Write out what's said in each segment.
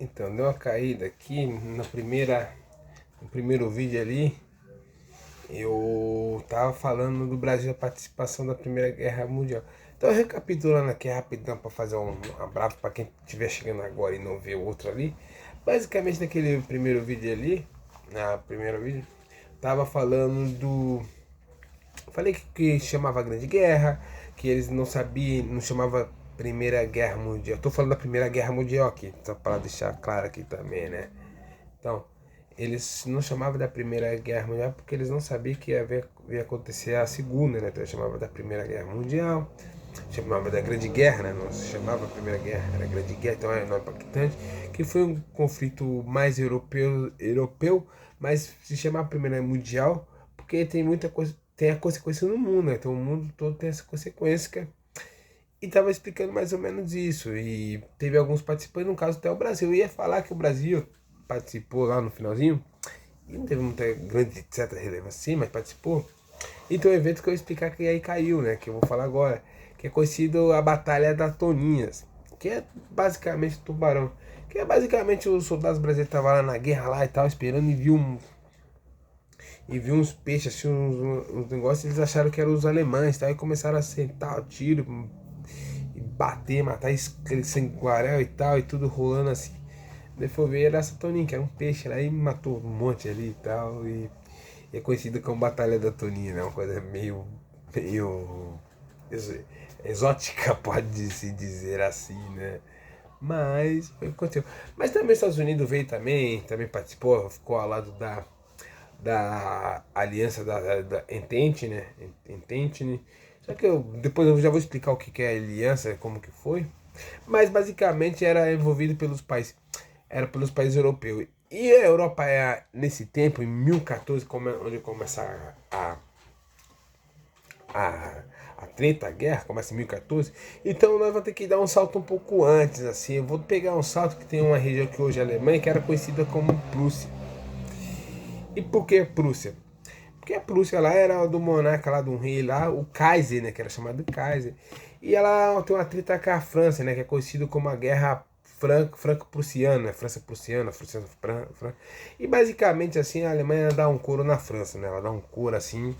Então, deu uma caída aqui no primeiro vídeo ali. Eu tava falando do Brasil, a participação da Primeira Guerra Mundial. Então, recapitulando aqui rapidão para fazer um abraço para quem estiver chegando agora e não vê o outro ali. Basicamente, naquele primeiro vídeo ali, na primeira vídeo, tava falando do. Falei que chamava Grande Guerra, que eles não sabiam, não chamava Primeira Guerra Mundial. Tô falando da Primeira Guerra Mundial aqui, só para deixar claro aqui também, né? Então, eles não chamavam da Primeira Guerra Mundial porque eles não sabiam que ia acontecer a Segunda, né? Então, eles chamavam da Primeira Guerra Mundial, chamava da Grande Guerra, né? Não se chamava Primeira Guerra, era Grande Guerra, então é um nome impactante, que foi um conflito mais europeu, mas se chamava Primeira Mundial porque tem muita coisa, tem a consequência no mundo, né? Então o mundo todo tem essa consequência. E estava explicando mais ou menos isso. E teve alguns participantes, no caso até o Brasil. Eu ia falar que o Brasil participou lá no finalzinho. E não teve muita grande certa relevância assim, mas participou. E tem um evento que eu ia explicar que aí caiu, né? Que eu vou falar agora. Que é conhecido a Batalha das Toninhas. Que é basicamente Tubarão. Que é basicamente os soldados brasileiros estavam lá na guerra lá e tal, esperando e viu uns peixes, assim, uns negócios, eles acharam que eram os alemães, tá? E começaram a sentar o tiro, e bater, matar sanguarel e tal, e tudo rolando assim. Daí foi ver, era essa Toninha, que era um peixe lá, e matou um monte ali e tal, e é conhecido como Batalha da Toninha, né? Uma coisa meio exótica, pode-se dizer assim, né? Mas foi o que aconteceu. Mas também os Estados Unidos veio também participou, ficou ao lado da aliança da Entente, né? Entente, né? Só que depois eu já vou explicar o que é a aliança, como que foi. Mas basicamente era envolvido era pelos países europeus. E a Europa é nesse tempo, em 1014, onde começa a, a treta, a guerra, começa em 1014. Então nós vamos ter que dar um salto um pouco antes, assim. Eu vou pegar um salto que tem uma região que hoje é a Alemanha, que era conhecida como Prússia. E por que Prússia? Porque a Prússia lá era do monarca lá, de um rei lá, o Kaiser, né, que era chamado de Kaiser. E ela tem uma treta com a França, né, que é conhecido como a Guerra Franco-Prussiana, né, França-Prussiana, França. E basicamente assim a Alemanha dá um couro na França, né, ela dá um couro assim.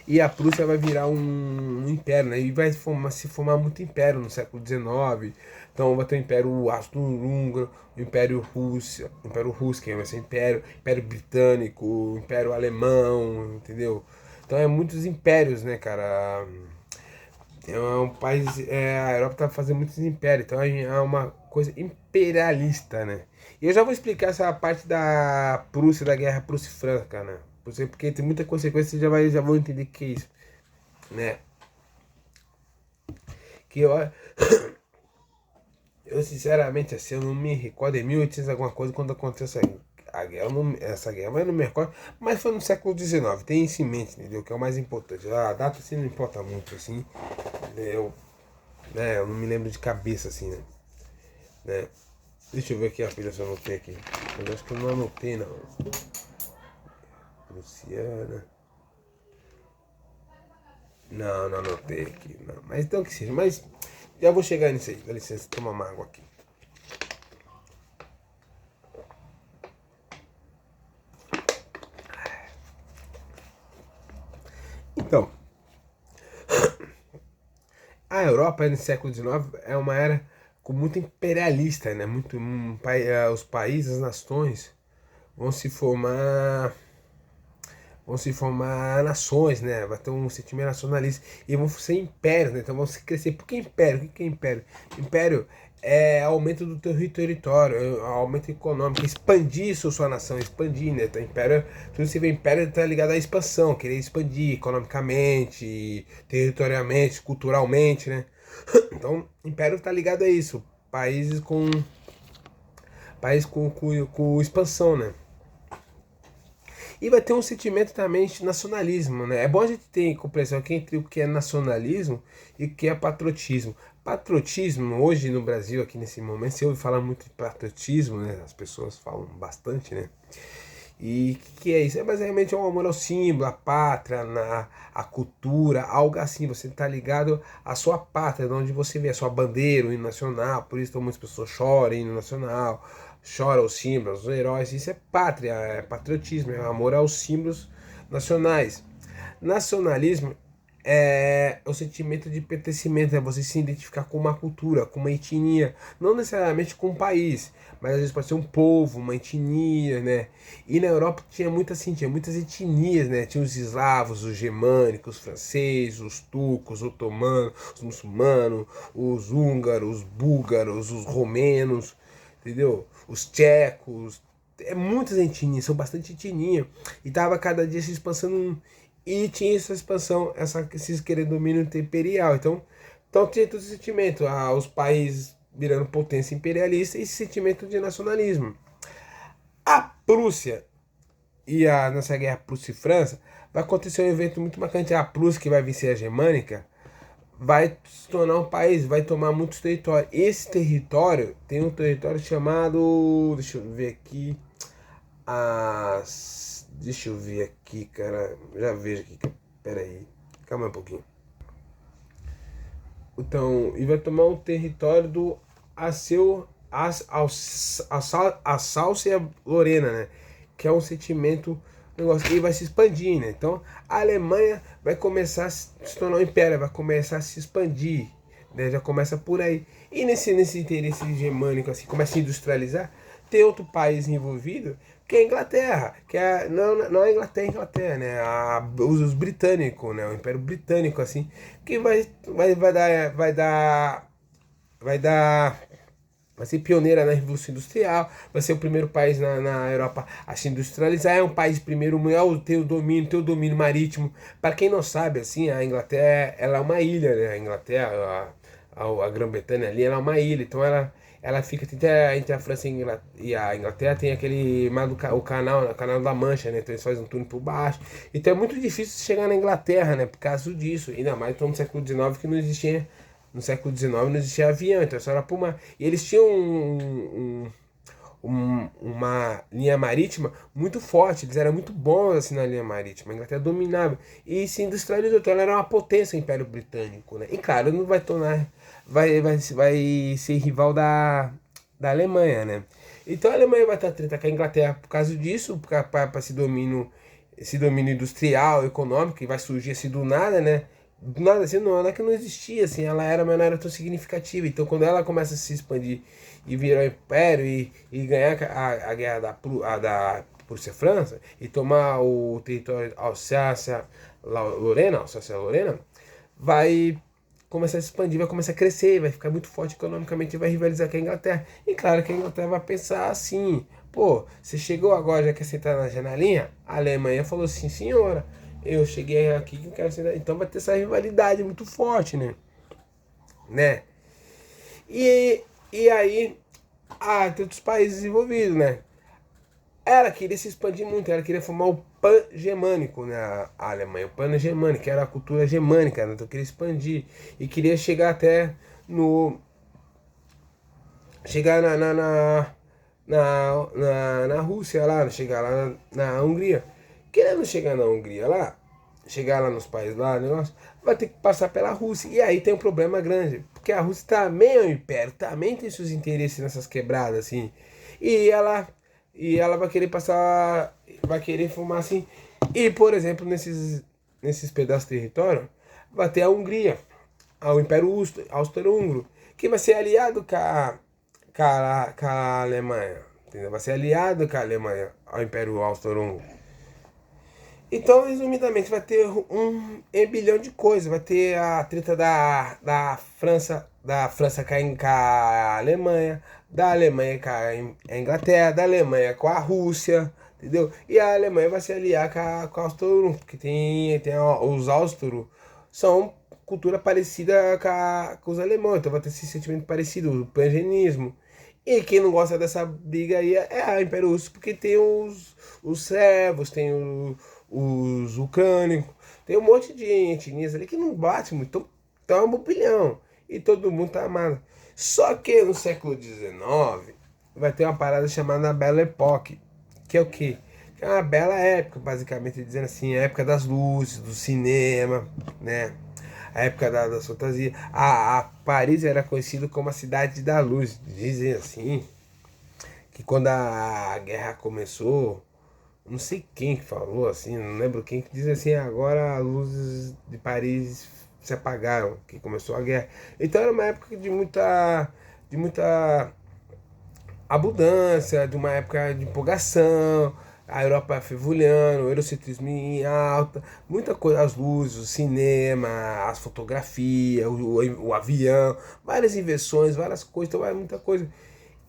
E a Prússia vai virar um império, né? E vai se formar muito império no século XIX. Então vai ter o Império Austro-Húngaro, o Império Russo, que vai ser Império Britânico, o Império Alemão, entendeu? Então é muitos impérios, né, cara? É um país, a Europa tá fazendo muitos impérios, então é uma coisa imperialista, né? E eu já vou explicar essa parte da Prússia, da Guerra Prússia-Franca, né? Porque tem muita consequência, você já vão entender o que é isso, né? Que eu sinceramente, assim, eu não me recordo em 1800 alguma coisa quando aconteceu a guerra, essa guerra, mas eu não me recordo, mas foi no século XIX, tem isso em mente, entendeu? Que é o mais importante. A data assim não importa muito, assim, eu, eu não me lembro de cabeça, assim, né? Deixa eu ver aqui a pilha se eu anotei aqui. Eu acho que eu não anotei, não. Luciana. Não, não anotei aqui, não. Mas então que seja, mas já vou chegar nisso aí. Dá licença, toma uma água aqui. Então, a Europa no século XIX é uma era com muito imperialista, né? Os países, as nações vão se formar vão se formar nações, né? Vai ter um sentimento nacionalista e vão ser impérios, né? Então vão se crescer. Por que império? O que é império? Império é aumento do teu território, aumento econômico, expandir sua nação, expandir, né? Então, império, tudo que você vê império está ligado à expansão, querer expandir economicamente, territorialmente, culturalmente, né? Então, império está ligado a isso. País com expansão, né? E vai ter um sentimento também de nacionalismo, né? É bom a gente ter compreensão aqui entre o que é nacionalismo e o que é patriotismo. Patriotismo, hoje no Brasil, aqui nesse momento, se ouve falar muito de patriotismo, né? As pessoas falam bastante, né? E o que é isso? É basicamente um amor ao símbolo, à pátria, à cultura, algo assim. Você está ligado à sua pátria, de onde você vê a sua bandeira, o hino nacional. Por isso, muitas pessoas choram hino nacional, choram os símbolos, os heróis. Isso é pátria, é patriotismo, é amor aos símbolos nacionais. Nacionalismo é o sentimento de pertencimento, é você se identificar com uma cultura, com uma etnia, não necessariamente com um país, mas às vezes pode ser um povo, uma etnia, né? E na Europa tinha muito assim, tinha muitas etnias, né? Tinha os eslavos, os germânicos, os franceses, os turcos, os otomanos, os muçulmanos, os húngaros, os búlgaros, os romenos, entendeu? Os tchecos, é muitas etnias, são bastante etnias. E tava cada dia se expansando e tinha essa expansão, esses querendo domínio imperial. Então tinha todo esse sentimento, os países virando potência imperialista e esse sentimento de nacionalismo. A Prússia nessa guerra Prússia e França vai acontecer um evento muito marcante. A Prússia, que vai vencer a Germânica, vai se tornar um país, vai tomar muitos territórios. Esse território tem um território chamado, deixa eu ver aqui, deixa eu ver aqui, cara. Já vejo aqui. Pera aí. Calma um pouquinho. Então, e vai tomar um território do Alsácia-Lorena, né? Que é um sentimento, negócio, e vai se expandir, né? Então, a Alemanha vai começar a se tornar um império, vai começar a se expandir, né? Já começa por aí. E nesse interesse hegemônico, assim, começa a se industrializar, tem outro país envolvido, que é a Inglaterra, que não é a Inglaterra, né? Os britânicos, né? O Império Britânico, assim, que vai ser pioneira na Revolução Industrial, vai ser o primeiro país na Europa a se industrializar, é um país primeiro mundial, tem o domínio marítimo. Para quem não sabe, assim, a Inglaterra, ela é uma ilha, né? A Inglaterra, a Grã-Bretanha ali, ela é uma ilha, então ela fica entre a França e a Inglaterra, tem aquele o canal da Mancha, né? Então eles fazem um túnel por baixo. Então é muito difícil chegar na Inglaterra, né? Por causa disso. Ainda mais então, no século XIX que não existia. No século XIX não existia avião, então só era por mar. E eles tinham uma linha marítima muito forte, eles eram muito bons assim na linha marítima, a Inglaterra dominava e se industrializou, então ela era uma potência, o Império Britânico, né? E claro, não vai tornar, vai ser rival da Alemanha, né? Então a Alemanha vai estar treta com a Inglaterra por causa disso, para esse domínio industrial, econômico, que vai surgir assim do nada, né? Do nada assim, não é que não existia, assim, ela era, mas não era tão significativa. Então quando ela começa a se expandir e virar um império e ganhar a guerra da Prússia-França e tomar o território Alsácia-Lorena, vai começar a se expandir, vai começar a crescer, vai ficar muito forte economicamente e vai rivalizar com a Inglaterra. E claro que a Inglaterra vai pensar assim, pô, você chegou agora, já quer sentar na janelinha? A Alemanha falou assim, senhora, eu cheguei aqui que eu quero sentar. Então vai ter essa rivalidade muito forte, né? E aí, tem outros países envolvidos, né? Ela queria se expandir muito, ela queria formar o pan-germânico, né? A Alemanha, o pan-germânico, que era a cultura germânica, né? Então queria expandir e queria chegar até no. Chegar na Rússia lá, chegar lá na Hungria. Querendo chegar na Hungria lá, chegar lá nos países lá, negócio, vai ter que passar pela Rússia. E aí tem um problema grande, porque a Rússia também é um império, também tem seus interesses nessas quebradas, assim. E ela vai querer passar, vai querer formar assim. E, por exemplo, nesses pedaços de território, vai ter a Hungria, o Império Austro-Húngaro, que vai ser aliado com a Alemanha, entendeu? Vai ser aliado com a Alemanha, ao Império Austro-Húngaro. Então, resumidamente, vai ter um bilhão de coisas. Vai ter a treta da França com a Alemanha, da Alemanha com a Inglaterra, da Alemanha com a Rússia, entendeu? E a Alemanha vai se aliar com a Austro, porque os austros são cultura parecida com os alemães, então vai ter esse sentimento parecido, o pangenismo. E quem não gosta dessa briga aí é a Império Russo, porque tem os servos, tem os ucrânicos, tem um monte de etnias ali que não bate muito, então é um bilhão. E todo mundo tá amado. Só que no século XIX vai ter uma parada chamada Belle Époque, que é o quê? É uma bela época, basicamente dizendo assim, a época das luzes, do cinema, né? A época das fantasias. A Paris era conhecida como a cidade da luz. Dizem assim, que quando a guerra começou, não sei quem que falou assim, não lembro quem que diz assim, agora as luzes de Paris se apagaram, que começou a guerra. Então era uma época de muita abundância, de uma época de empolgação, a Europa fervulhando, o eurocentrismo em alta, muita coisa, as luzes, o cinema, as fotografias, o avião, várias invenções, várias coisas, então vai muita coisa.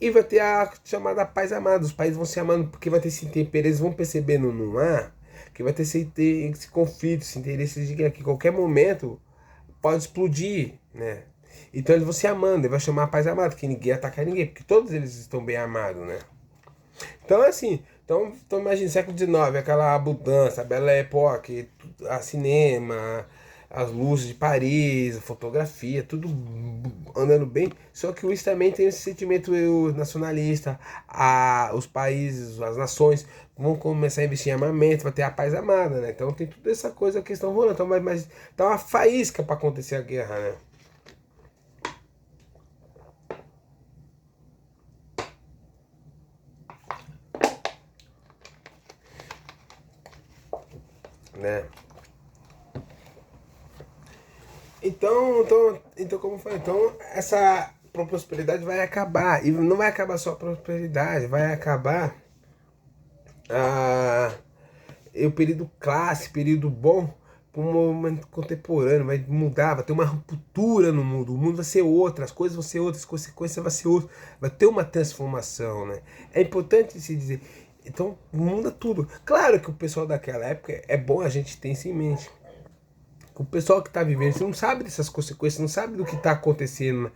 E vai ter a chamada paz amada, os países vão se amando, porque vai ter esse tempero, eles vão percebendo no ar que vai ter esse conflito, esse interesse de que a qualquer momento pode explodir, né? Então eles vão se amando, ele vai chamar a paz amada, que ninguém ataca ninguém, porque todos eles estão bem amados, né? Então assim, então imagina, século XIX, aquela abundância, a Belle Époque, a cinema, as luzes de Paris, a fotografia, tudo andando bem. Só que o Luiz também tem esse sentimento nacionalista, os países, as nações vão começar a investir em armamento, vai ter a paz amada, né? Então tem toda essa coisa que estão rolando, então, mas tá uma faísca para acontecer a guerra, né? Né? Então, como eu falei, então essa prosperidade vai acabar. E não vai acabar só a prosperidade, vai acabar a, o período clássico, período bom, para um momento contemporâneo, vai mudar, vai ter uma ruptura no mundo, o mundo vai ser outro, as coisas vão ser outras, as consequências vai ser outra, vai ter uma transformação, né? É importante se dizer. Então muda tudo. Claro que o pessoal daquela época é bom a gente ter isso em mente. O pessoal que está vivendo, você não sabe dessas consequências, não sabe do que está acontecendo.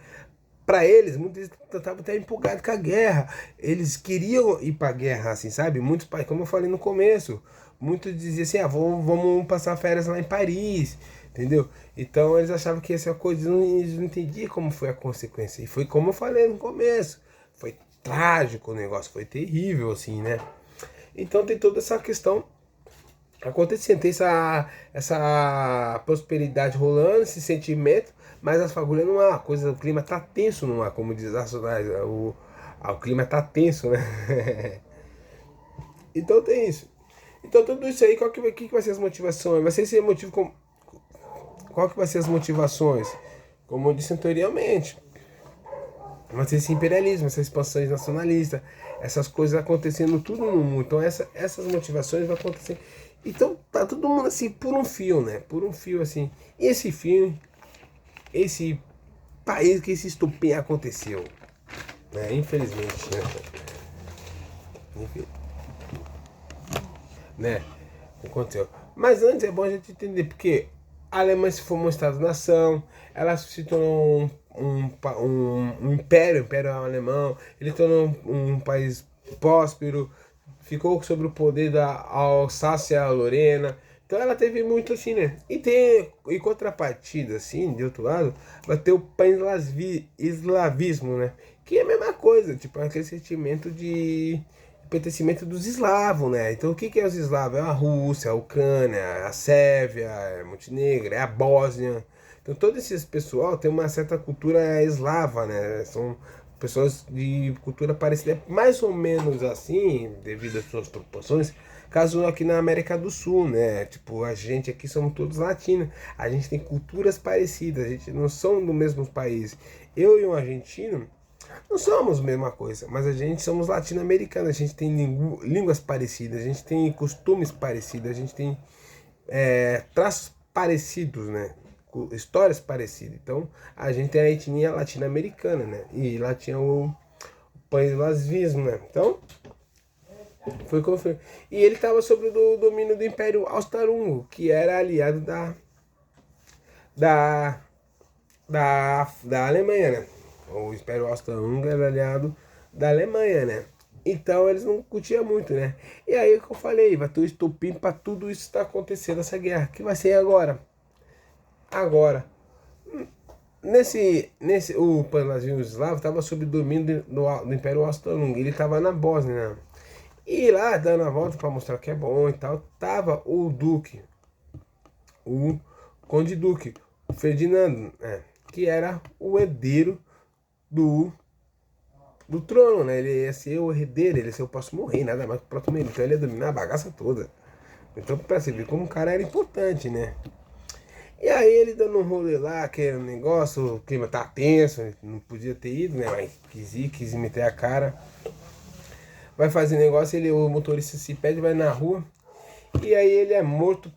Para eles, muitos estavam até empolgados com a guerra. Eles queriam ir para a guerra, assim, sabe? Muitos pais, como eu falei no começo, muitos diziam assim: ah, vamos passar férias lá em Paris, entendeu? Então eles achavam que essa coisa, eles não entendiam como foi a consequência. E foi como eu falei no começo: foi trágico o negócio, foi terrível, assim, né? Então tem toda essa questão acontecendo, tem essa prosperidade rolando, esse sentimento, mas as fagulhas não há, a coisa, o clima tá tenso não há, como diz a Sonai, o clima tá tenso, né? Então tem isso. Então tudo isso aí, que vai ser as motivações? Vai ser esse motivo, qual que vai ser as motivações? Como eu disse anteriormente, vai ser esse imperialismo, essa expansão nacionalista, essas coisas acontecendo tudo no mundo. Então essas motivações vão acontecer. Então tá todo mundo assim por um fio, né? Por um fio assim. E esse fio, esse país que esse estupim aconteceu, né? Infelizmente, né? Aconteceu. Mas antes é bom a gente entender porque a Alemanha se formou um Estado-nação, ela se tornou um império, império alemão, ele tornou um país próspero, ficou sob o poder da Alsácia-Lorena. Então ela teve muito assim, né? E tem em contrapartida, assim, de outro lado, vai ter o pan-eslavismo, né? Que é a mesma coisa, tipo, aquele sentimento de pertencimento dos eslavos, né? Então o que que é os eslavos? É a Rússia, a Ucrânia, a Sérvia, a Montenegro, é a Bósnia. Então todo esse pessoal tem uma certa cultura eslava, né? São pessoas de cultura parecida, mais ou menos assim, devido às suas proporções, caso aqui na América do Sul, né? Tipo, a gente aqui somos todos latinos, a gente tem culturas parecidas, a gente não são do mesmo país. Eu e um argentino não somos a mesma coisa, mas a gente somos latino-americanos, a gente tem línguas parecidas, a gente tem costumes parecidos, a gente tem traços parecidos, né? Histórias parecidas. Então, a gente tem a etnia latino-americana, né? E lá tinha o pan-eslavismo, né? Então, foi como foi. E ele estava sob o domínio do Império Austro-Húngaro, que era aliado da, da Alemanha, né? O Império Austro-Húngaro era aliado da Alemanha, né? Então eles não curtiam muito, né? E aí que eu falei, vai ter o estopim para tudo isso que está acontecendo, essa guerra, que vai ser agora. Agora, o pan-eslavo estava sob o domínio do Império Austro-Húngaro, ele estava na Bósnia, né? E lá, dando a volta para mostrar que é bom e tal, tava o Duque, o Conde Duque, o Ferdinando, que era o herdeiro do, do trono, né? Ele ia ser o herdeiro, ele ia ser o próximo rei, nada mais que o próximo rei. Então ele ia dominar a bagaça toda. Então, pra você ver como o cara era importante, né? E aí ele dando um rolê lá, aquele negócio, o clima tá tenso, não podia ter ido, né? Mas quis meter a cara. Vai fazer negócio, o motorista se pede, vai na rua. E aí ele é morto.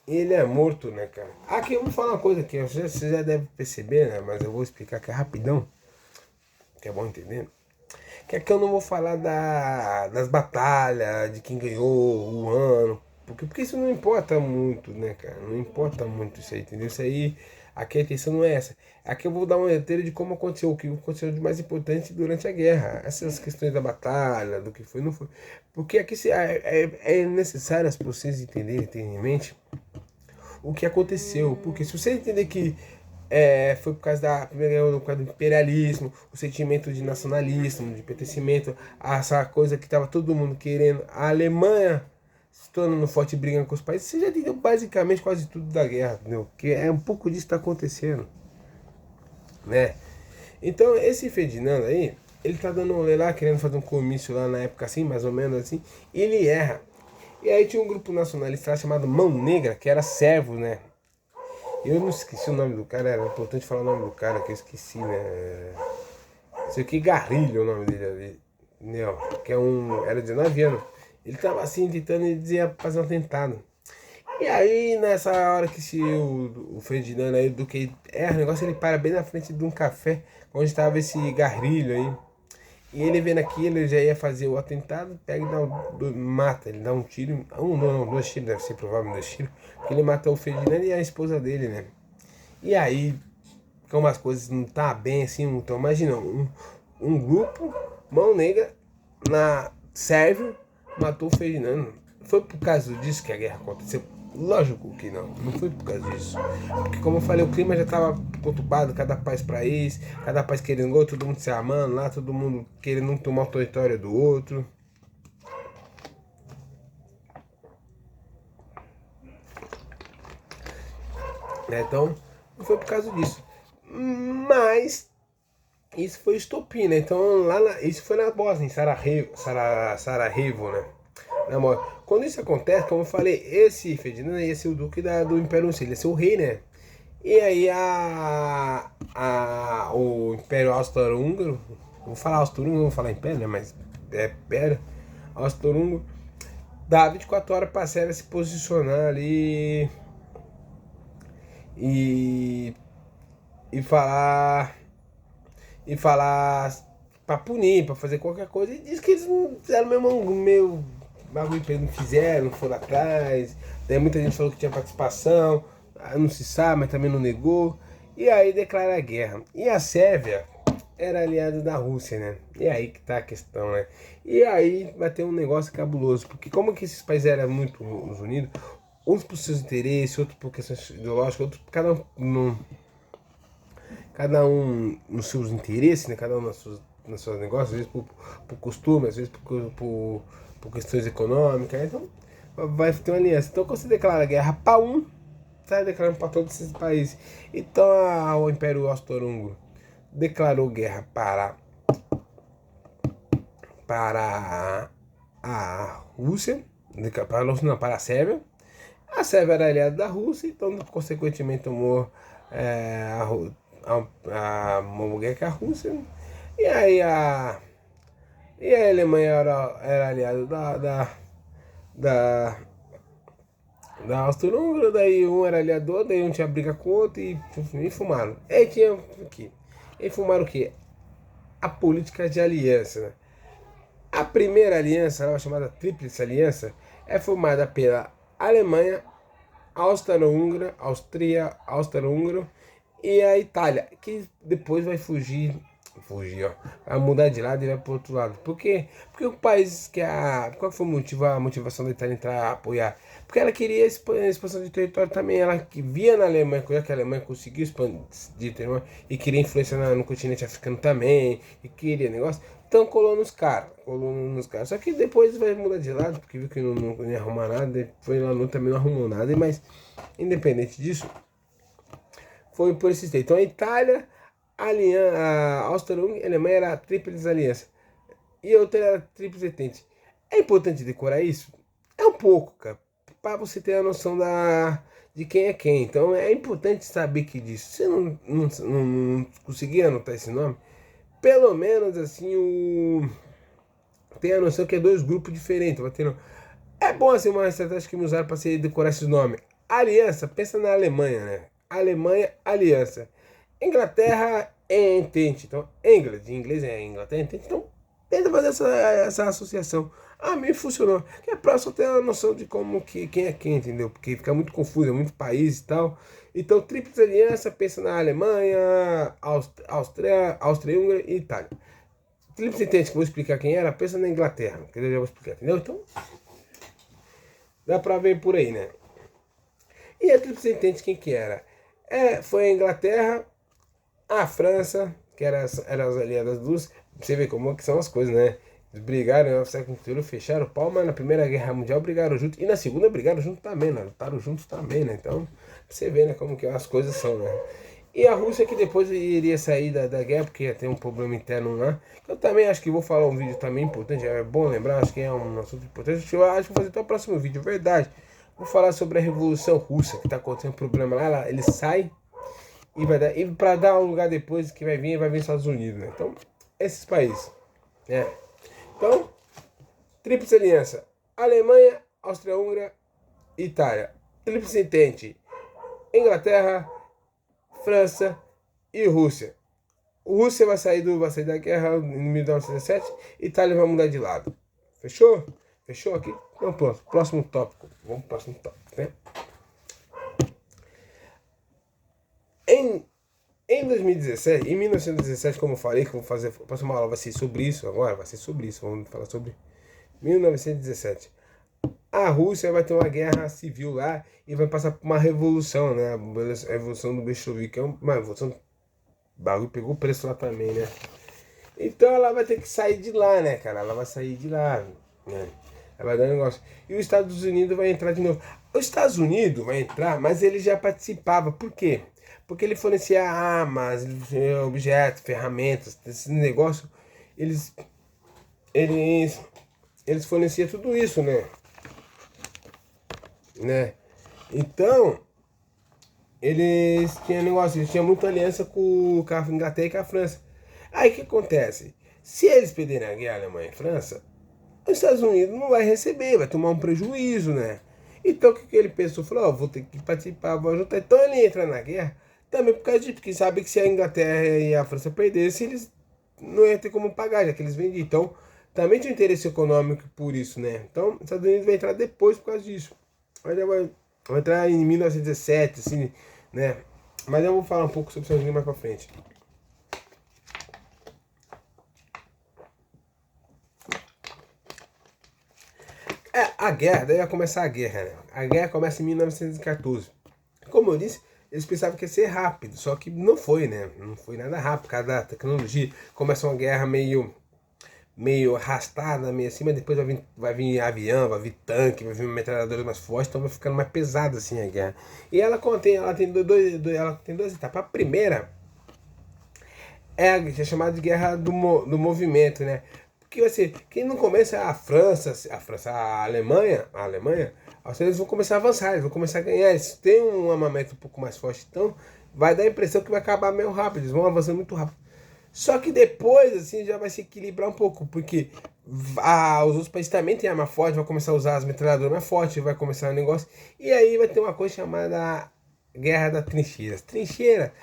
Ele é morto, né, cara? Aqui eu vou falar uma coisa que você já deve perceber, né? Mas eu vou explicar que é rapidão, que é bom entender. Que aqui eu não vou falar das batalhas, de quem ganhou o ano. Porque isso não importa muito, né, cara? Não importa muito isso aí, entendeu? Isso aí, aqui a intenção não é essa. Aqui eu vou dar um roteiro de como aconteceu, o que aconteceu de mais importante durante a guerra. Essas questões da batalha, do que foi, não foi. Porque aqui é necessário as vocês entenderem, terem em mente o que aconteceu. Porque se você entender que foi por causa da Primeira Guerra, por causa do imperialismo, o sentimento de nacionalismo, de pertencimento, essa coisa que estava todo mundo querendo, a Alemanha se tornando forte e brigando com os países, você já entendeu basicamente quase tudo da guerra, entendeu? Que é um pouco disso que está acontecendo, né? Então, esse Ferdinando aí, ele tá dando um rolê lá, querendo fazer um comício lá na época assim, mais ou menos assim, e ele erra. E aí tinha um grupo nacionalista lá chamado Mão Negra, que era servo, né? Eu não esqueci o nome do cara, era importante falar o nome do cara, que eu esqueci, né? Isso aqui, Garrilho, é o nome dele ali. Não, que era 19 anos. Ele tava assim, tentando, ele dizia fazer um atentado. E aí, nessa hora que o Ferdinando aí, do que o negócio, ele para bem na frente de um café, onde estava esse Garrilho aí. E ele vendo aquilo, ele já ia fazer o atentado, pega e mata, ele dá um tiro, não, dois tiros, deve ser provável dois tiros, porque ele matou o Ferdinando e a esposa dele, né? E aí, como as coisas não tá bem assim, então imagina, um grupo, mão negra, na Sérvia, matou o Ferdinando. Foi por causa disso que a guerra aconteceu? Lógico que não, não foi por causa disso. Porque como eu falei, o clima já estava conturbado, cada país para isso, cada país querendo gol, todo mundo se amando lá, todo mundo querendo um tomar o território do outro. Então, não foi por causa disso. Mas isso foi estopim, né? Então, isso foi na Bósnia, em Sarajevo, né? Quando isso acontece, como eu falei, esse Ferdinand ia ser o duque do Império Russo, ele ia ser o rei, né? E aí o Império Austro-Húngaro, vou falar Austro-Húngaro, não vou falar Império, né? Mas é Império Austro-Húngaro, dá 24 horas pra Sérvia se posicionar ali e, e falar pra punir, pra fazer qualquer coisa. E diz que eles não fizeram meio bagulho que eles não fizeram, não foram atrás. Daí muita gente falou que tinha participação, não se sabe, mas também não negou. E aí declara a guerra. E a Sérvia era aliada da Rússia, né? E aí que tá a questão, né? E aí vai ter um negócio cabuloso, porque como que esses países eram muito unidos, uns por seus interesses, outros por questões ideológicas, outros cada um nos seus interesses, né? Cada um nos seus negócios, às vezes por costume, às vezes por questões econômicas. Então vai ter uma aliança. Então quando você declara guerra para um, está declarando para todos esses países. Então o Império Austro-Húngaro declarou guerra para a Rússia, para a Sérvia. A Sérvia era aliada da Rússia, então consequentemente tomou uma guerra com a Rússia. E aí a Alemanha era aliada da, da Áustria-Húngara, daí um era aliador, daí um tinha briga com o outro e fumaram. E tinha aqui. E fumaram o quê? A política de aliança, né? A primeira aliança, a chamada Tríplice Aliança, é formada pela Alemanha, Áustria-Húngara e a Itália, que depois vai fugir, ó, vai mudar de lado e vai para o outro lado. Por quê? Porque o país qual foi a motivação da Itália entrar a apoiar? Porque ela queria expansão de território também, ela que via na Alemanha, já que a Alemanha conseguiu expandir território e queria influenciar no continente africano também, e queria negócio. Então colou nos caras. Só que depois vai mudar de lado, porque viu que não ia arrumar nada, foi lá no também não arrumou nada, mas independente disso, foi por esse jeito. Então a Itália, a Áustria-Hungria, a Alemanha era a tríplice aliança. E a outra era tríplice entente. É importante decorar isso? É um pouco, cara, para você ter a noção de quem é quem. Então é importante saber que disso. Se você não conseguir anotar esse nome, pelo menos assim tem a noção que é dois grupos diferentes. É bom assim uma estratégia que me usaram para você decorar esses nomes. Aliança, pensa na Alemanha, né? Alemanha, aliança. Inglaterra é entente. Então, em inglês é Inglaterra, entente. Então, tenta fazer essa associação. A mim funcionou. Que é pra só ter a noção de como quem é quem, entendeu? Porque fica muito confuso, é muito país e tal. Então, tríplice aliança, pensa na Alemanha, Áustria, Hungria e Itália. Tríplice entente, que eu vou explicar quem era, pensa na Inglaterra, que eu já vou explicar, entendeu? Então, dá pra ver por aí, né? E a tríplice entente, quem que era? Foi a Inglaterra, a França, que eram as aliadas dos. Você vê como que são as coisas, né? Eles brigaram no século inteiro, fecharam o pau, mas na Primeira Guerra Mundial brigaram junto. E na Segunda brigaram junto também, né? Lutaram juntos também, né? Então, você vê, né, como que as coisas são, né? E a Rússia que depois iria sair da guerra, porque ia ter um problema interno lá. Eu também acho que vou falar um vídeo também importante, é bom lembrar, acho que é um assunto importante. Eu acho que vou fazer até o próximo vídeo, verdade. Vou falar sobre a Revolução Russa, que está acontecendo um problema lá. Ele sai e vai dar. E para dar um lugar depois que vai vir os Estados Unidos, né? Então, esses países, né? Então, tríplice aliança: Alemanha, Áustria-Hungria, Itália. Tríplice entente: Inglaterra, França e Rússia. Rússia vai sair da guerra em 1917, Itália vai mudar de lado. Fechou? Fechou aqui? Então pronto, próximo tópico. Vamos pro próximo tópico, né? Em 2017, em 1917, como eu falei, que eu vou fazer, a próxima aula vai ser sobre isso agora, vai ser sobre isso, vamos falar sobre 1917. A Rússia vai ter uma guerra civil lá e vai passar por uma revolução, né? A revolução do bolchevique, é uma revolução, o bagulho pegou preço lá também, né? Então ela vai ter que sair de lá, né, cara? Ela vai sair de lá, né? Ela vai dar um negócio. E os Estados Unidos vai entrar de novo. Os Estados Unidos vai entrar, mas ele já participava. Por quê? Porque ele fornecia armas, objetos, ferramentas, esse negócio. Eles, eles, eles forneciam tudo isso, né? Então, eles tinham negócio, eles tinham muita aliança com a Inglaterra e com a França. Aí o que acontece? Se eles perderem a guerra, Alemanha e França, os Estados Unidos não vai receber, vai tomar um prejuízo, né? Então o que ele pensou? Falou, vou ter que participar, vou ajudar. Então ele entra na guerra também por causa disso, porque sabe que se a Inglaterra e a França perdessem, eles não iam ter como pagar, já que eles vendiam. Então também tinha interesse econômico por isso, né? Então os Estados Unidos vai entrar depois por causa disso. Vai entrar em 1917, assim, né? Mas eu vou falar um pouco sobre os Estados Unidos mais pra frente. A guerra, daí vai começar a guerra, né? A guerra começa em 1914. Como eu disse, eles pensavam que ia ser rápido, só que não foi, né? Não foi nada rápido, por causa da tecnologia. Começa uma guerra meio arrastada, meio assim, mas depois vai vir avião, vai vir tanque, vai vir metralhadoras mais fortes, então vai ficando mais pesada assim a guerra. E ela tem duas etapas. A primeira é chamada de guerra do movimento, né? Porque assim, quem não começa é a Alemanha, eles vão começar a avançar, eles vão começar a ganhar, eles têm um armamento um pouco mais forte, então vai dar a impressão que vai acabar meio rápido, eles vão avançando muito rápido. Só que depois, assim, já vai se equilibrar um pouco, porque os outros países também têm arma forte, vai começar a usar as metralhadoras mais fortes, vai começar um negócio, e aí vai ter uma coisa chamada Guerra das Trincheiras. Trincheira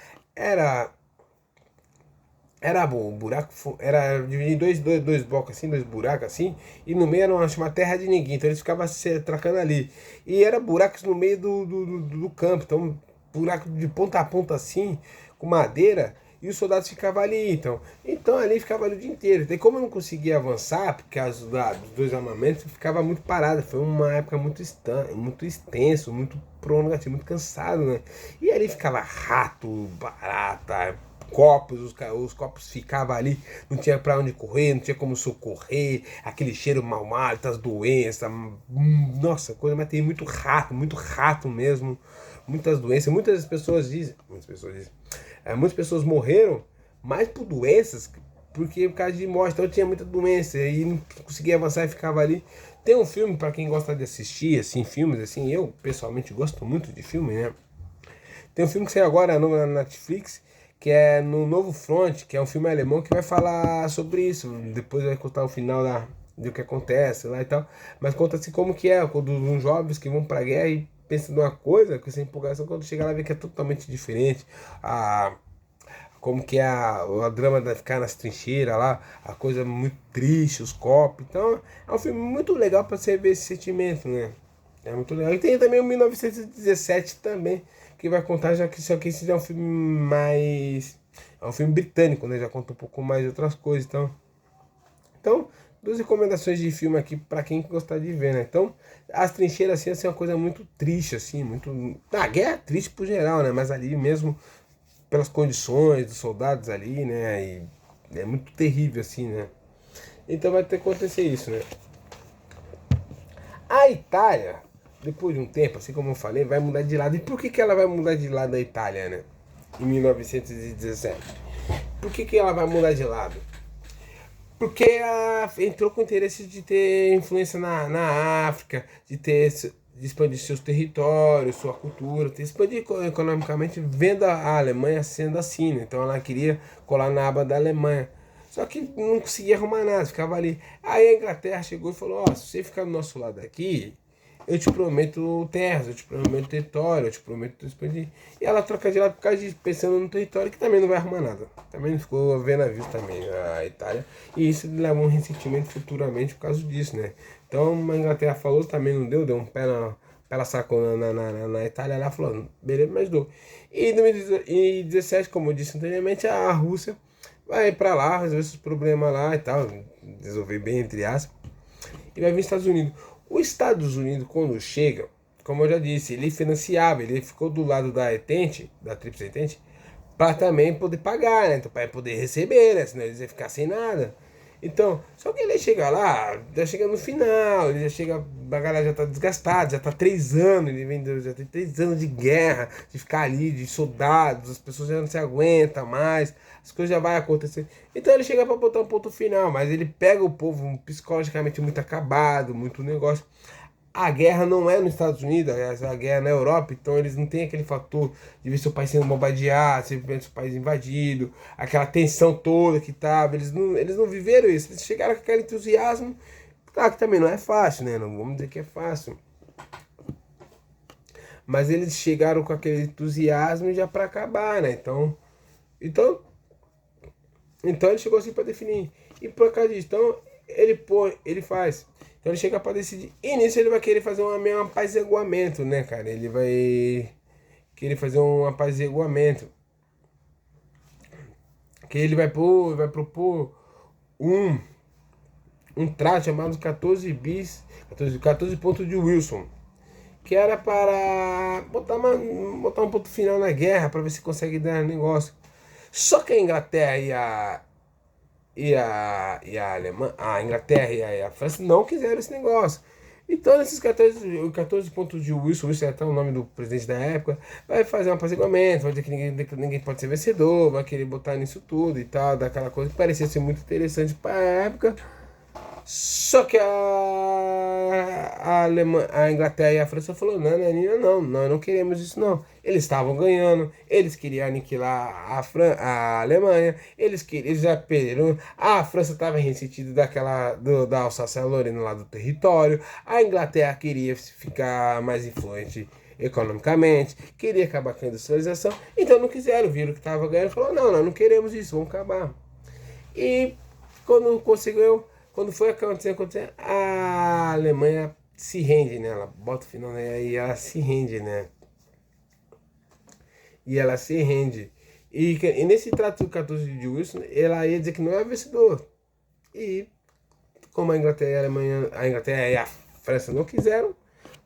era bom, o buraco era dividido em dois blocos assim, dois buracos assim, e no meio era uma terra de ninguém, então eles ficavam se trocando ali. E era buracos no meio do campo, então buraco de ponta a ponta assim, com madeira, e os soldados ficavam ali, então ali ficava ali o dia inteiro. Daí como eu não conseguia avançar, por causa dos dois armamentos, ficava muito parado, foi uma época muito extenso, muito prolongativo, muito cansado, né? E ali ficava rato, barata, copos, os copos ficavam ali, não tinha para onde correr, não tinha como socorrer, aquele cheiro mau hálito, as doenças, nossa, coisa, mas tem muito rato mesmo, muitas doenças, muitas pessoas morreram mais por doenças, porque por causa de morte, então tinha muita doença e não conseguia avançar e ficava ali. Tem um filme para quem gosta de assistir, assim, filmes, assim, eu pessoalmente gosto muito de filme, né? Tem um filme que saiu agora na Netflix, que é No Novo Front, que é um filme alemão que vai falar sobre isso. Depois vai contar o final do que acontece lá e tal. Mas conta assim como que é, quando uns jovens que vão pra guerra e pensam numa coisa, com essa empolgação, quando chega lá vê que é totalmente diferente. Como que é a drama de ficar nas trincheiras lá, a coisa muito triste, os copos. Então é um filme muito legal para você ver esse sentimento, né? É muito legal. E tem também o 1917 também, que vai contar, já que isso aqui é um filme mais. É um filme britânico, né? Já conta um pouco mais de outras coisas. Então duas recomendações de filme aqui para quem gostar de ver, né? Então, As Trincheiras assim é uma coisa muito triste, assim, muito. A guerra é triste por geral, né? Mas ali mesmo pelas condições dos soldados ali, né? E é muito terrível assim, né? Então vai ter que acontecer isso, né? A Itália, depois de um tempo, assim como eu falei, vai mudar de lado. E por que ela vai mudar de lado, a Itália, né? Em 1917. Por que ela vai mudar de lado? Porque ela entrou com o interesse de ter influência na África, de expandir seus territórios, sua cultura, de expandir economicamente, vendo a Alemanha sendo assim, né? Então ela queria colar na aba da Alemanha. Só que não conseguia arrumar nada, ficava ali. Aí a Inglaterra chegou e falou: Ó, se você ficar do nosso lado aqui, eu te prometo terras, eu te prometo território, eu te prometo expandir. E ela troca de lado por causa disso, pensando no território que também não vai arrumar nada. Também não ficou vendo a vista também a Itália. E isso leva um ressentimento futuramente por causa disso, né? Então a Inglaterra falou, também não deu um pé na sacou na Itália, ela falou, beleza, mas dou. E em 2017, como eu disse anteriormente, a Rússia vai para lá, resolver seus problemas lá e tal, resolver bem entre aspas, e vai vir os Estados Unidos. Os Estados Unidos, quando chega, como eu já disse, ele financiava, ele ficou do lado da Etente, da Tríplice Entente, para também poder pagar, né? Então, para poder receber, né? Senão eles iam ficar sem nada. Então, só que ele chega lá, já chega no final, ele já chega, a galera já tá desgastada, já tá 3 anos, ele vem, já tem 3 anos de guerra, de ficar ali, de soldados, as pessoas já não se aguentam mais, as coisas já vai acontecer. Então ele chega para botar um ponto final, mas ele pega o povo psicologicamente muito acabado, muito negócio. A guerra não é nos Estados Unidos, a guerra é na Europa, então eles não têm aquele fator de ver seu país sendo bombardeado, você vê seu país invadido, aquela tensão toda que tava, eles não viveram isso, eles chegaram com aquele entusiasmo, claro que também não é fácil, né? Não vamos dizer que é fácil. Mas eles chegaram com aquele entusiasmo já para acabar, né? Então, então ele chegou assim para definir. E por causa disso, então ele faz. Então ele chega para decidir. E nisso ele vai querer fazer meio apaziguamento, né, cara? Ele vai querer fazer um apaziguamento. Que ele vai propor um, um trato chamado 14 bis, 14 pontos de Wilson. Que era para botar um ponto final na guerra, para ver se consegue dar negócio. Só que a Inglaterra e a Alemanha, a Inglaterra e a França não quiseram esse negócio. Então, nesses 14 pontos de Wilson é até o nome do presidente da época, vai fazer um apaziguamento, vai dizer que ninguém pode ser vencedor, vai querer botar nisso tudo e tal, daquela coisa que parecia ser muito interessante para a época. Só que a Inglaterra e a França falou, não, nós não queremos isso não. Eles estavam ganhando, eles queriam aniquilar a Alemanha, eles já perderam, a França estava ressentida da Alsácia-Lorena lá do território, a Inglaterra queria ficar mais influente economicamente, queria acabar com a industrialização, então não quiseram, viram que estava ganhando, falou, não, nós não queremos isso, vamos acabar. E quando conseguiu, quando foi acontecer, a Alemanha se rende, né? Ela bota o final, né? E ela se rende, né? E ela se rende. E nesse trato do 14 de Wilson, ela ia dizer que não é vencedor. E como a Inglaterra e a Alemanha, a Inglaterra e a França não quiseram,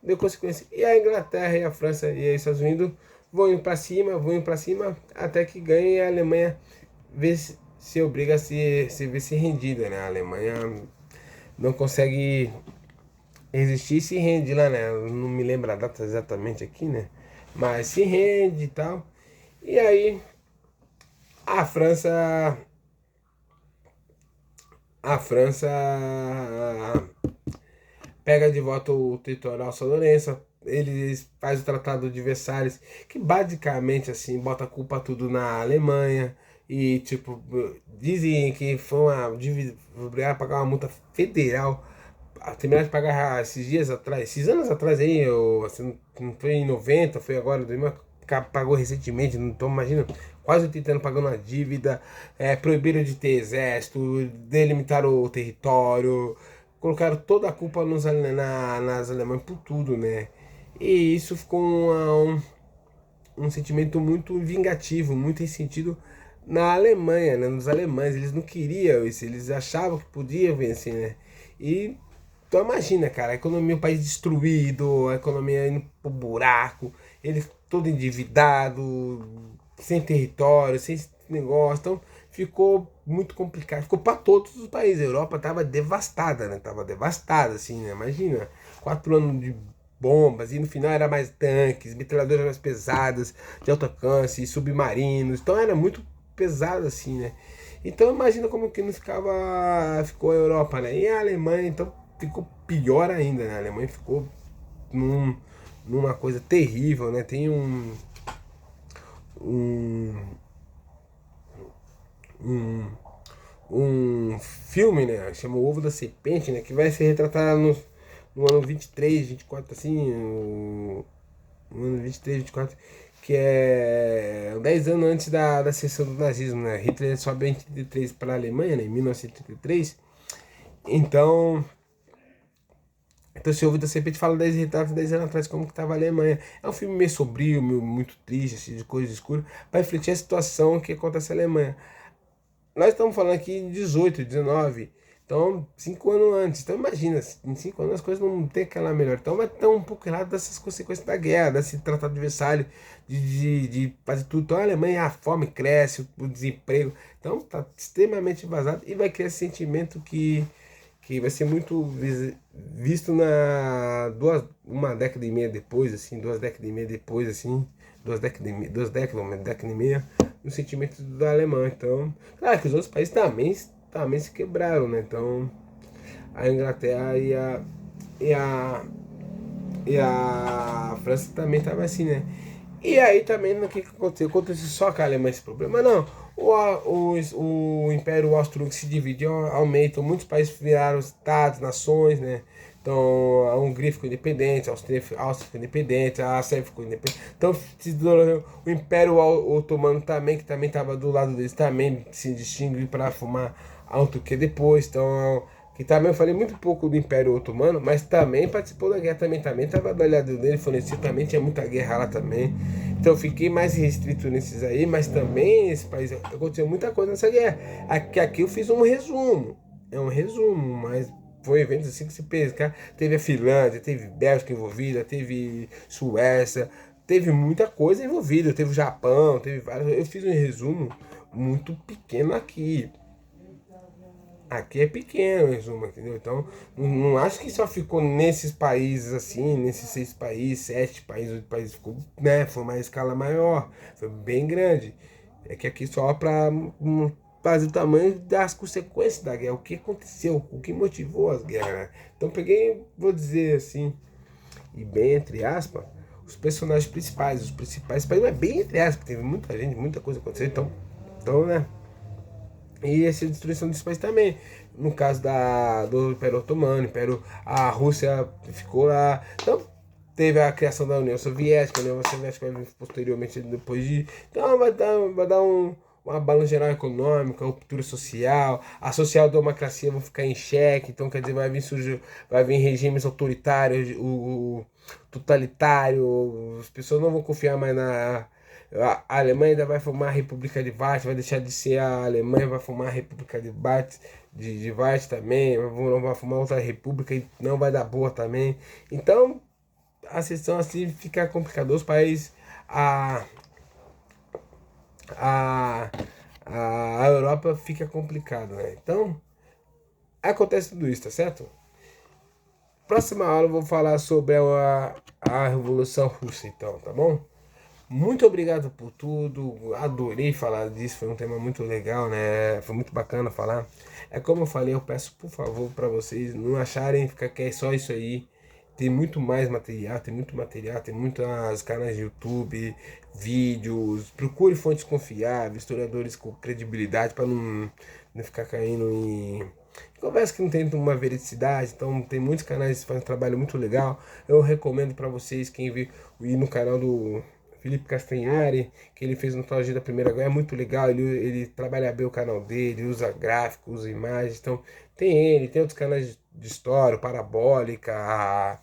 deu consequência. E a Inglaterra e a França e os Estados Unidos vão indo para cima, até que ganha e a Alemanha se obriga a se rendida, né? A Alemanha não consegue resistir e se rende lá, né? Eu não me lembro a data exatamente aqui, né? Mas se rende e tal. E aí a França, a França pega de volta o território alça-lourença, eles fazem o Tratado de Versalhes, que basicamente assim bota a culpa tudo na Alemanha e tipo dizem que foi uma dívida, obrigado a pagar uma multa federal, terminar de pagar esses dias atrás, esses anos atrás aí, eu, assim, não foi em 90, foi agora, 2000, pagou recentemente, não tô imaginando, quase 80 anos pagando uma dívida, proibiram de ter exército, delimitaram o território, colocaram toda a culpa nas alemães por tudo, né? E isso ficou um sentimento muito vingativo, muito ressentido na Alemanha, né? Nos alemães, eles não queriam isso, eles achavam que podiam vencer, né? E então imagina, cara, a economia, o país destruído, a economia indo pro buraco, ele todo endividado, sem território, sem negócio, então ficou muito complicado, ficou para todos os países, a Europa tava devastada, né? Tava devastada, assim, né? Imagina, 4 anos de bombas, e no final era mais tanques, metralhadoras mais pesadas, de alto alcance, submarinos, então era muito pesado, assim, né? Então imagina como que não ficou a Europa, né? E a Alemanha, então ficou pior ainda, né? A Alemanha ficou numa coisa terrível, né? Tem um, um, um filme, né? Chama O Ovo da Serpente, né? Que vai ser retratado no ano 23, 24, assim, no ano 23, 24, que é 10 anos antes da ascensão do nazismo, né? Hitler sobe em 33 para a Alemanha, né? Em 1933. Então, se ouve da Serpente fala 10 retratos 10 anos atrás, como que estava a Alemanha. É um filme meio sombrio, meio, muito triste, assim, de coisas escuras, para refletir a situação que acontece na Alemanha. Nós estamos falando aqui de 18, 19, então 5 anos antes. Então imagina, em 5 anos as coisas não tem aquela melhor. Então vai estar um pouco errado dessas consequências da guerra, desse tratado de Versalhes, de fazer tudo. Então a Alemanha, a fome cresce, o desemprego. Então está extremamente vazado e vai criar esse sentimento que vai ser muito visto uma década e meia depois, assim, 2 décadas e meia depois, assim, 2 décadas, uma década e meia, no sentimento da Alemanha. Então, claro que os outros países também se quebraram, né? Então, a Inglaterra e a França também estavam assim, né? E aí também, o que aconteceu? Aconteceu só com a Alemanha esse problema? Não. O Império Austro-Húngaro se dividiu, aumenta, muitos países viraram estados, nações, né? Então, a Hungria ficou independente, a Áustria ficou independente, a Sérvia ficou independente. Então, o Império Otomano também, que também estava do lado deles, também se distinguiu para formar a Turquia depois. Então, que também eu falei muito pouco do Império Otomano, mas também participou da guerra, também estava do lado dele, fornecido, também tinha muita guerra lá também. Então eu fiquei mais restrito nesses aí, mas também esse país aconteceu muita coisa nessa guerra. Aqui eu fiz um resumo, é um resumo, mas foi eventos assim que se pescar. Teve a Finlândia, teve Bélgica envolvida, teve Suécia, teve muita coisa envolvida, teve o Japão, teve vários. Eu fiz um resumo muito pequeno aqui. Aqui é pequeno o resumo, entendeu? Então, não acho que só ficou nesses países assim, nesses 6 países, 7 países, 8 países, ficou, né? Foi uma escala maior, foi bem grande. É que aqui só para fazer o tamanho das consequências da guerra, o que aconteceu, o que motivou as guerras, né? Então, peguei, vou dizer assim, e bem entre aspas, os personagens principais, países, mas bem entre aspas, teve muita gente, muita coisa aconteceu, então, né? E essa destruição desse país também. No caso do Império Otomano, a Rússia ficou lá. Então, teve a criação da União Soviética, a União Soviética posteriormente depois de. Então, vai dar uma balança geral econômica, ruptura social, a social-democracia vai ficar em xeque, então quer dizer, vai vir regimes autoritários, o totalitário, as pessoas não vão confiar mais a Alemanha ainda vai formar a República de Weimar, vai deixar de ser a Alemanha, vai formar a República de Weimar, de Weimar também, vai formar outra república e não vai dar boa também. Então, a situação assim fica complicada. Os países, a, a, a Europa fica complicado, né? Então, acontece tudo isso, tá certo? Próxima aula eu vou falar sobre a Revolução Russa, então, tá bom? Muito obrigado por tudo, adorei falar disso, foi um tema muito legal, né? Foi muito bacana falar. É como eu falei, eu peço por favor para vocês não acharem que é só isso aí. Tem muito mais material, tem muito material, tem muitos canais de YouTube, vídeos. Procure fontes confiáveis, historiadores com credibilidade para não ficar caindo em conversa que não tem uma veridicidade. Então tem muitos canais que fazem um trabalho muito legal. Eu recomendo para vocês quem vir ir no canal do Felipe Castanhari, que ele fez Nostalgia da Primeira Guerra, é muito legal, ele trabalha bem o canal dele, usa gráficos, usa imagens, então tem outros canais de história, Parabólica,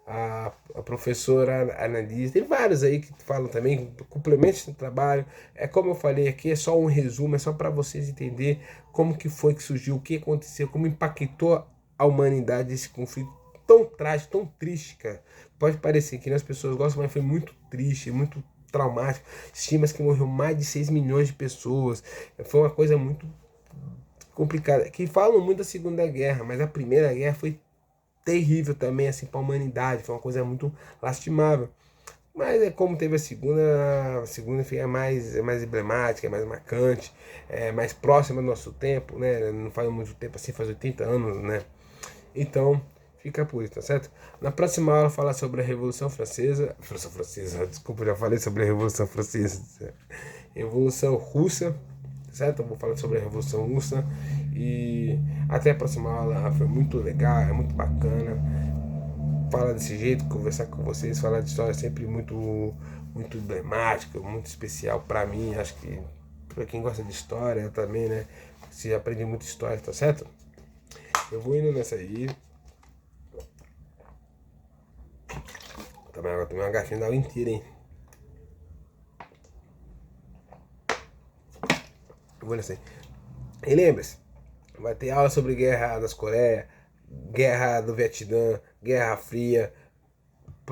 a professora analisa, tem vários aí que falam também, complementos do trabalho, é como eu falei aqui, é só um resumo, é só para vocês entenderem como que foi que surgiu, o que aconteceu, como impactou a humanidade esse conflito tão trágico, tão triste, cara. Pode parecer que as pessoas gostam, mas foi muito triste, muito traumático. Estima-se que morreu mais de 6 milhões de pessoas. Foi uma coisa muito complicada. Que falam muito da Segunda Guerra, mas a Primeira Guerra foi terrível também assim para a humanidade. Foi uma coisa muito lastimável. Mas é como teve a segunda é mais emblemática, é mais marcante, é mais próxima do nosso tempo, né? Não faz muito tempo assim, faz 80 anos, né? Então, fica por isso, tá certo? Na próxima aula, falar sobre a Revolução Francesa. Revolução Francesa, desculpa, já falei sobre a Revolução Francesa. Revolução Russa, tá certo? Eu vou falar sobre a Revolução Russa. E até a próxima aula, foi muito legal, é muito bacana. Falar desse jeito, conversar com vocês, falar de história é sempre muito emblemático, muito especial pra mim. Acho que pra quem gosta de história, eu também, né? Se aprende muita história, tá certo? Eu vou indo nessa aí. Também agora tomei uma garfinha d'água inteira, hein? Eu vou nessa aí. E lembre-se, vai ter aula sobre guerra das Coreias, guerra do Vietnã, Guerra Fria,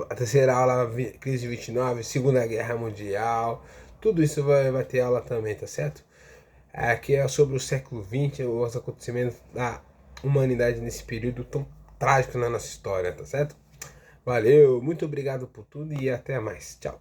a terceira aula, crise de 29, Segunda Guerra Mundial. Tudo isso vai ter aula também, tá certo? Aqui é sobre o século XX, os acontecimentos da humanidade nesse período tão trágico na nossa história, tá certo? Valeu, muito obrigado por tudo e até mais. Tchau.